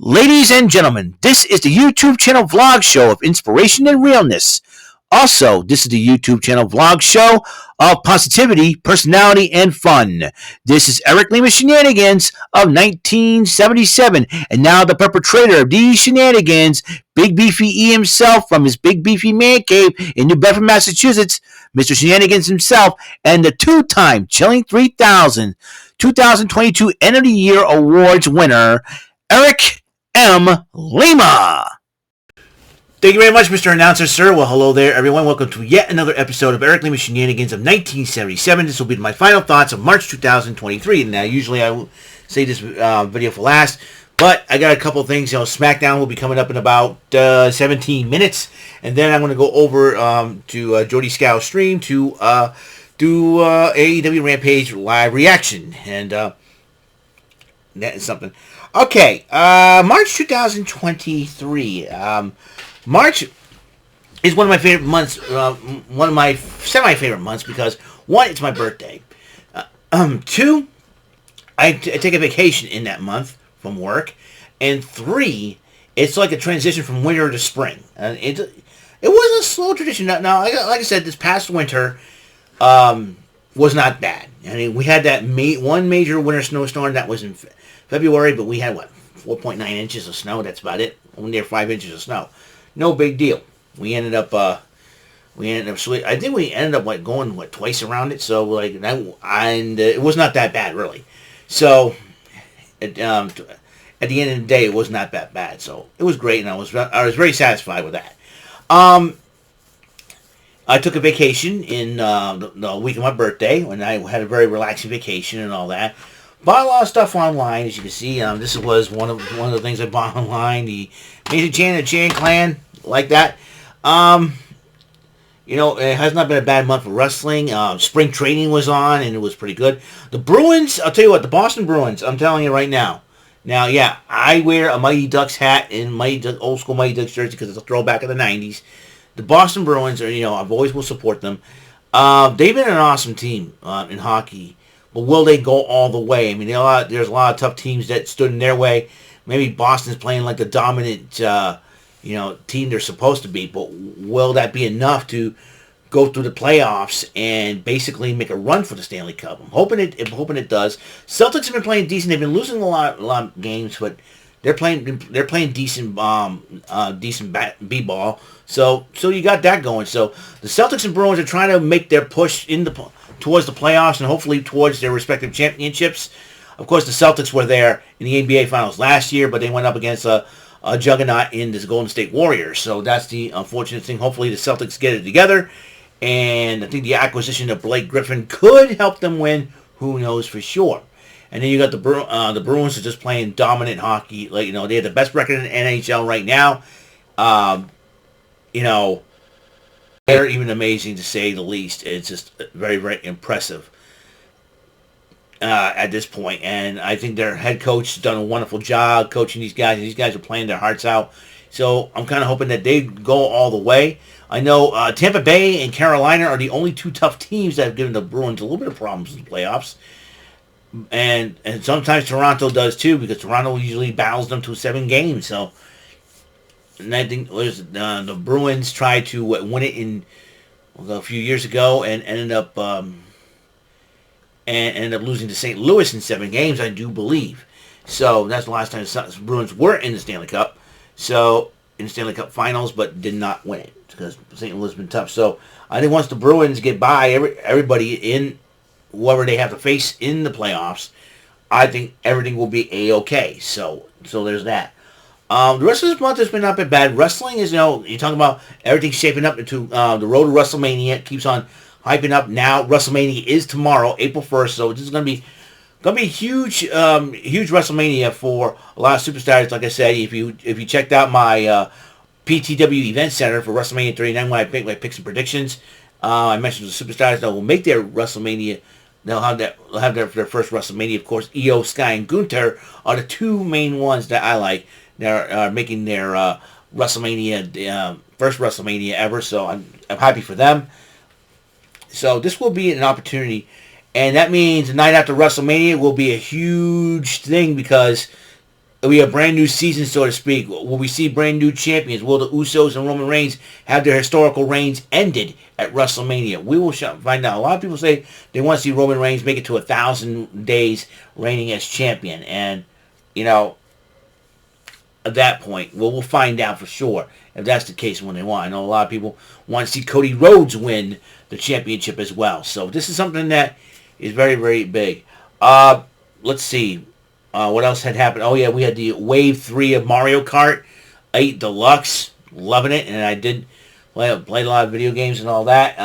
Ladies and gentlemen, this is the YouTube channel vlog show of inspiration and realness. Also, this is the YouTube channel vlog show of positivity, personality, and fun. This is Eric Lima Shenanigans of 1977, and now the perpetrator of these shenanigans, Big Beefy E himself from his Big Beefy Man Cave in New Bedford, Massachusetts, Mr. Shenanigans himself, and the two-time Chilling 3000 2022 End of the Year Awards winner, Eric M. Lima. Thank you very much, Mr. Announcer, sir. Well, hello there, everyone. Welcome to yet another episode of Eric Lima Shenanigans of 1977. This will be my final thoughts of March 2023. Now, usually I will say this video for last, but I got a couple of things. SmackDown will be coming up in about 17 minutes, and then I'm going to go over to Jordy Scow's stream to do AEW Rampage live reaction, and that is something. Okay, March 2023. March is one of my favorite months, one of my semi-favorite months, because, one, it's my birthday. Two, I take a vacation in that month from work. And three, it's like a transition from winter to spring. It was a slow tradition. Now, like I said, this past winter was not bad. I mean, we had that one major winter snowstorm that was in February, but we had, 4.9 inches of snow. That's about it. Near 5 inches of snow. No big deal. I think we ended up going twice around it. So it was not that bad really. So at the end of the day, it was not that bad. So it was great, and I was very satisfied with that. I took a vacation in the week of my birthday, when I had a very relaxing vacation and all that. Bought a lot of stuff online, as you can see. This was one of the things I bought online. The Amazing Chan Clan, like that. It has not been a bad month for wrestling. Spring training was on, and it was pretty good. The Bruins, I'll tell you what, the Boston Bruins, I'm telling you right now. Now, yeah, I wear a Mighty Ducks hat and old school Mighty Ducks jersey because it's a throwback of the 90s. The Boston Bruins are, I've always will support them. They've been an awesome team in hockey. But will they go all the way? I mean, there's a lot of tough teams that stood in their way. Maybe Boston's playing like the dominant, team they're supposed to be. But will that be enough to go through the playoffs and basically make a run for the Stanley Cup? I'm hoping it does. Celtics have been playing decent. They've been losing a lot of games, but they're playing decent b-ball. So you got that going. So the Celtics and Bruins are trying to make their push towards the playoffs and hopefully towards their respective championships. Of course, the Celtics were there in the NBA Finals last year, but they went up against a juggernaut in the Golden State Warriors. So that's the unfortunate thing. Hopefully the Celtics get it together, and I think the acquisition of Blake Griffin could help them win. Who knows for sure? And then you got the Bruins are just playing dominant hockey. They have the best record in the NHL right now. They're even amazing, to say the least. It's just very, very impressive at this point. And I think their head coach has done a wonderful job coaching these guys. And these guys are playing their hearts out. So I'm kind of hoping that they go all the way. I know Tampa Bay and Carolina are the only two tough teams that have given the Bruins a little bit of problems in the playoffs. And sometimes Toronto does too, because Toronto usually battles them to 7 games. So... And I think the Bruins tried to win it a few years ago and ended up losing to St. Louis in 7 games, I do believe. So that's the last time the Bruins were in the Stanley Cup. So in the Stanley Cup Finals, but did not win it because St. Louis has been tough. So I think once the Bruins get by everybody in whoever they have to face in the playoffs, I think everything will be A-okay. So there's that. The rest of this month has been not been bad. Wrestling is, you're talking about everything shaping up into the road to WrestleMania. It keeps on hyping up now. WrestleMania is tomorrow, April 1st, so this is going to be huge WrestleMania for a lot of superstars. Like I said, if you checked out my PTW event center for WrestleMania 39, when I picked some predictions, I mentioned the superstars that will make their WrestleMania. They'll have their first WrestleMania. Of course, Io Sky and Gunther are the two main ones that I like. They're making their WrestleMania, first WrestleMania ever, so I'm happy for them. So this will be an opportunity, and that means the night after WrestleMania will be a huge thing because we have brand new season, so to speak. Will we see brand new champions? Will the Usos and Roman Reigns have their historical reigns ended at WrestleMania? We will find out. A lot of people say they want to see Roman Reigns make it to 1,000 days reigning as champion, and you know, at that point, well, we'll find out for sure if that's the case when they want. I know a lot of people want to see Cody Rhodes win the championship as well. So this is something that is very, very big. Let's see. What else had happened? Oh, yeah, we had the Wave 3 of Mario Kart 8 Deluxe. Loving it. And I did play a lot of video games and all that.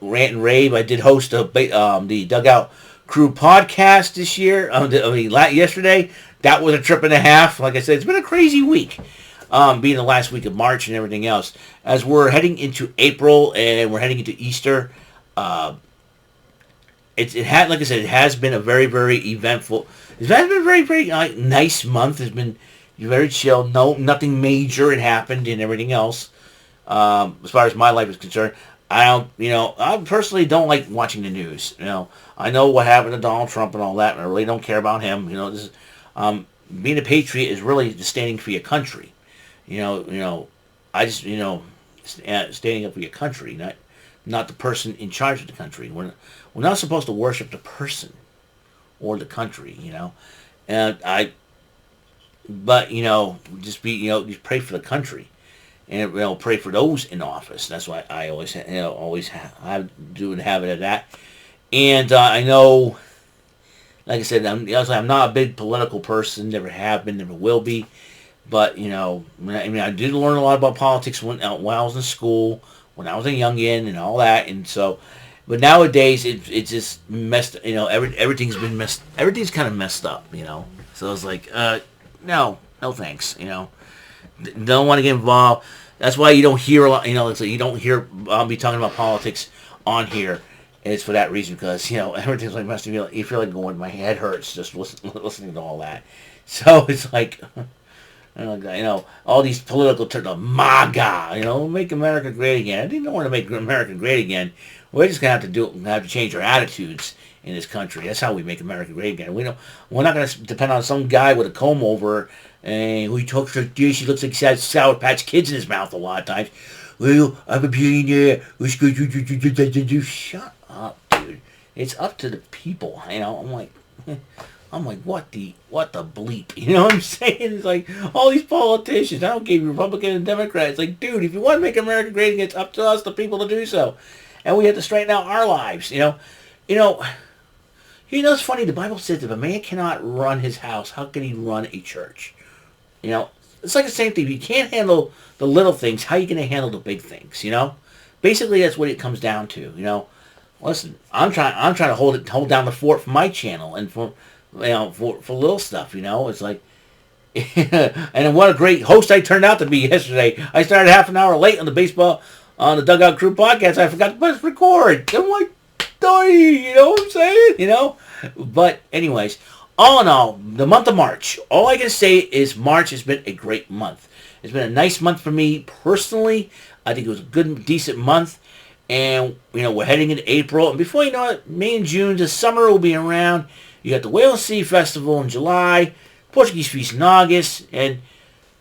Rant and Rave. I did host the Dugout Crew podcast this year. Yesterday. That was a trip and a half. Like I said, it's been a crazy week. Being the last week of March and everything else. As we're heading into April and we're heading into Easter, it has been a very, very eventful. It has been a very, very nice month. It's been very chill. Nothing major had happened and everything else. As far as my life is concerned, I personally don't like watching the news. I know what happened to Donald Trump and all that, and I really don't care about him. This is, being a patriot is really just standing for your country. I just, standing up for your country, not the person in charge of the country. We're not supposed to worship the person or the country, just pray for the country and pray for those in office. That's why I always have it at that. And I know, like I said, I'm not a big political person. Never have been. Never will be. But I did learn a lot about politics when I was in school, when I was a youngin, and all that. And so, but nowadays it's just messed. Everything's been messed. Everything's kind of messed up. So it's like, no thanks. Don't want to get involved. That's why you don't hear a lot. So you don't hear me talking about politics on here. It's for that reason, because everything's like messed up. You feel like going. My head hurts just listening to all that. So it's like, all these political terms, MAGA, make America great again. I didn't want to make America great again. We're just gonna have to change our attitudes in this country. That's how we make America great again. We're not gonna depend on some guy with a comb over and who talks like this. He looks like he has Sour Patch Kids in his mouth a lot of times. Well, I'm a billionaire. Shut up, dude. It's up to the people. I'm like, what the bleep? You know what I'm saying? It's like, all these politicians, I don't care, Republican and Democrat. It's like, dude, if you want to make America great again, it's up to us, the people, to do so. And we have to straighten out our lives, it's funny, the Bible says if a man cannot run his house, how can he run a church? It's like the same thing. If you can't handle the little things, how are you going to handle the big things, Basically, that's what it comes down to, Listen, I'm trying to hold down the fort for my channel and for little stuff, It's like, and what a great host I turned out to be yesterday. I started half an hour late on the Dugout Crew podcast. I forgot to press record. I'm like, you know what I'm saying? But anyways, all in all, the month of March, all I can say is March has been a great month. It's been a nice month for me personally. I think it was a good, decent month. And, we're heading into April. And before you know it, May and June, the summer will be around. You got the Whale Sea Festival in July, Portuguese Feast in August, and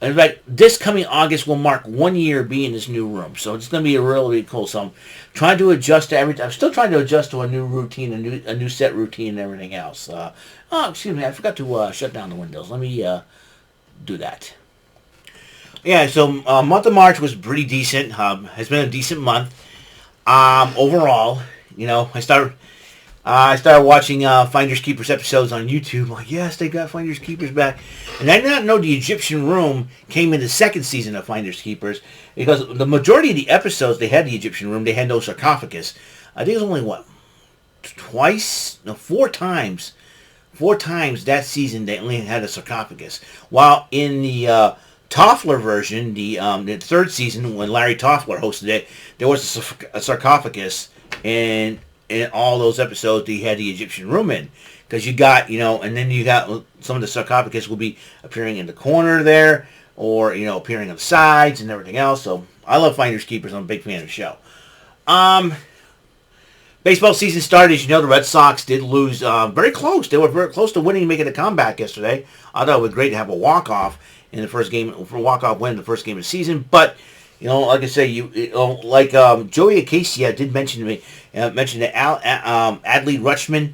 in fact, this coming August will mark 1 year being in this new room. So it's going to be really cool. So I'm trying to adjust to everything. I'm still trying to adjust to a new routine, a new set routine and everything else. Excuse me, I forgot to shut down the windows. Let me do that. Yeah, so month of March was pretty decent. Has been a decent month. Overall, I started watching Finders Keepers episodes on YouTube. Like, yes, they got Finders Keepers back. And I did not know the Egyptian Room came in the second season of Finders Keepers, because the majority of the episodes they had the Egyptian Room, they had no sarcophagus. I think it was only, four times. 4 times that season they only had a sarcophagus. While in the Toffler version, the third season, when Larry Toffler hosted it, there was a sarcophagus, and in all those episodes he had the Egyptian Room in, because you got, and then you got some of the sarcophagus will be appearing in the corner there, or appearing on the sides and everything else. So I love Finders Keepers. I'm a big fan of the show. Baseball season started. As you know, the Red Sox did lose very close. They were very close to winning and making a comeback yesterday. I thought it would be great to have a walk-off in the first game, for a walk-off win in the first game of the season. But, like I say, Joey Acacia did mention to me, mentioned that Adley Rutschman,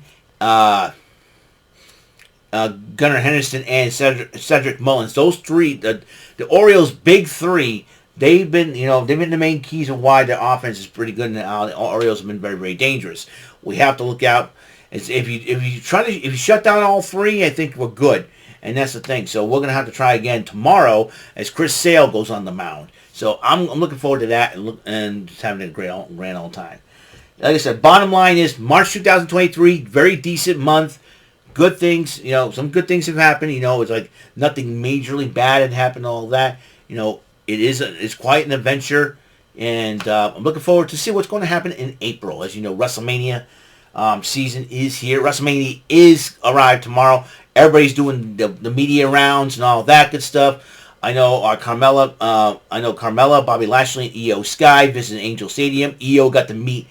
Gunnar Henderson, and Cedric Mullins. Those three, the Orioles' big three, they've been the main keys of why their offense is pretty good, and the Orioles have been very, very dangerous. We have to look out. If you shut down all three, I think we're good, and that's the thing. So we're gonna have to try again tomorrow as Chris Sale goes on the mound. So I'm looking forward to that and just having a grand old time. Like I said, bottom line is March 2023, very decent month. Good things, some good things have happened. It's like nothing majorly bad had happened. All that, it's quite an adventure, and I'm looking forward to see what's going to happen in April. As you know, WrestleMania season is here. WrestleMania is arrived tomorrow. Everybody's doing the media rounds and all that good stuff. I know Carmella, Bobby Lashley, and Io Sky visited Angel Stadium. Io got to meet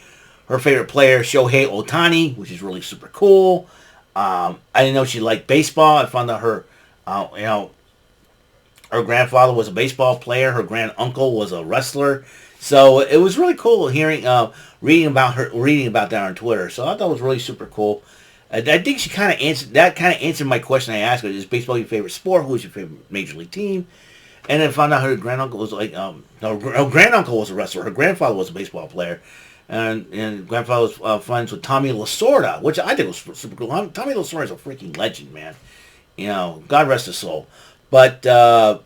her favorite player, Shohei Ohtani, which is really super cool. I didn't know she liked baseball. I found out her grandfather was a baseball player. Her granduncle was a wrestler. So it was really cool reading about that on Twitter. So I thought it was really super cool. I think she kind of answered my question I asked her. Is baseball your favorite sport? Who's your favorite major league team? And then found out her granduncle was her granduncle was a wrestler. Her grandfather was a baseball player. And grandfather was friends with Tommy Lasorda, which I think was super cool. Tommy Lasorda is a freaking legend, man. God rest his soul. But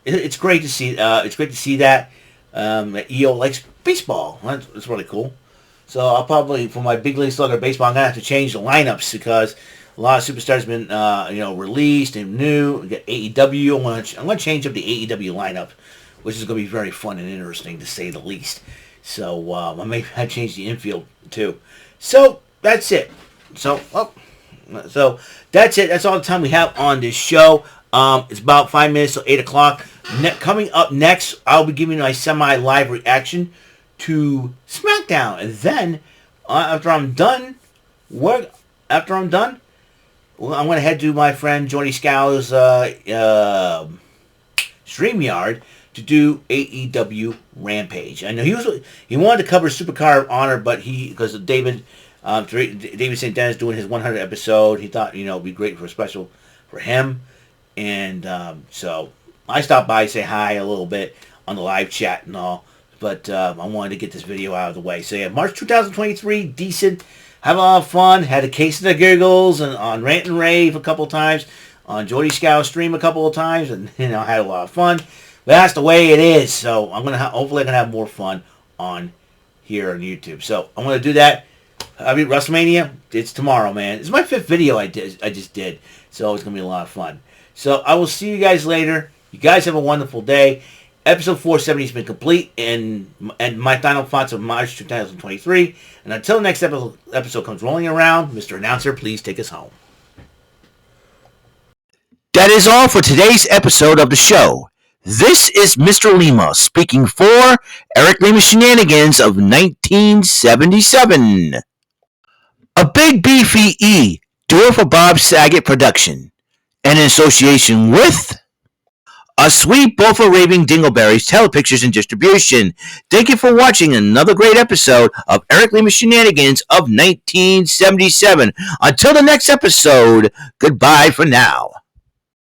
it's great to see. It's great to see that EO likes baseball. That's really cool. So I'll probably, for my big league slugger baseball, I'm gonna have to change the lineups because a lot of superstars have been released and new. We got AEW. I'm gonna change up the AEW lineup, which is gonna be very fun and interesting to say the least. So I may have changed the infield too. So that's it. So that's it. That's all the time we have on this show. It's about 5 minutes till 8 o'clock. Coming up next, I'll be giving my semi-live reaction to SmackDown, and then after I'm done, I'm going to head to my friend Jordy Scow's StreamYard to do AEW Rampage. I know he wanted to cover Supercard of Honor, but because of David St. Dennis doing his 100th episode, he thought it'd be great for a special for him, and so I stopped by, say hi a little bit on the live chat and all, but I wanted to get this video out of the way. So yeah, March 2023, decent. Have a lot of fun. Had a case of the giggles and on Rant and Rave a couple times, on Jordy Scow's stream a couple of times, and had a lot of fun. But that's the way it is. So I'm hopefully have more fun on here on YouTube. So I'm gonna do that. WrestleMania, it's tomorrow, man. It's my 5th video I just did. So it's gonna be a lot of fun. So I will see you guys later. You guys have a wonderful day. Episode 470 has been complete, and my final thoughts of March 2023. And until the next episode comes rolling around, Mr. Announcer, please take us home. That is all for today's episode of the show. This is Mr. Lima speaking for Eric Lima Shenanigans of 1977. A Big Beefy E, do it for Bob Saget production, and in association with A Sweet Bowl for Raving Dingleberries Telepictures and Distribution. Thank you for watching another great episode of Eric Lima Shenanigans of 1977. Until the next episode, goodbye for now.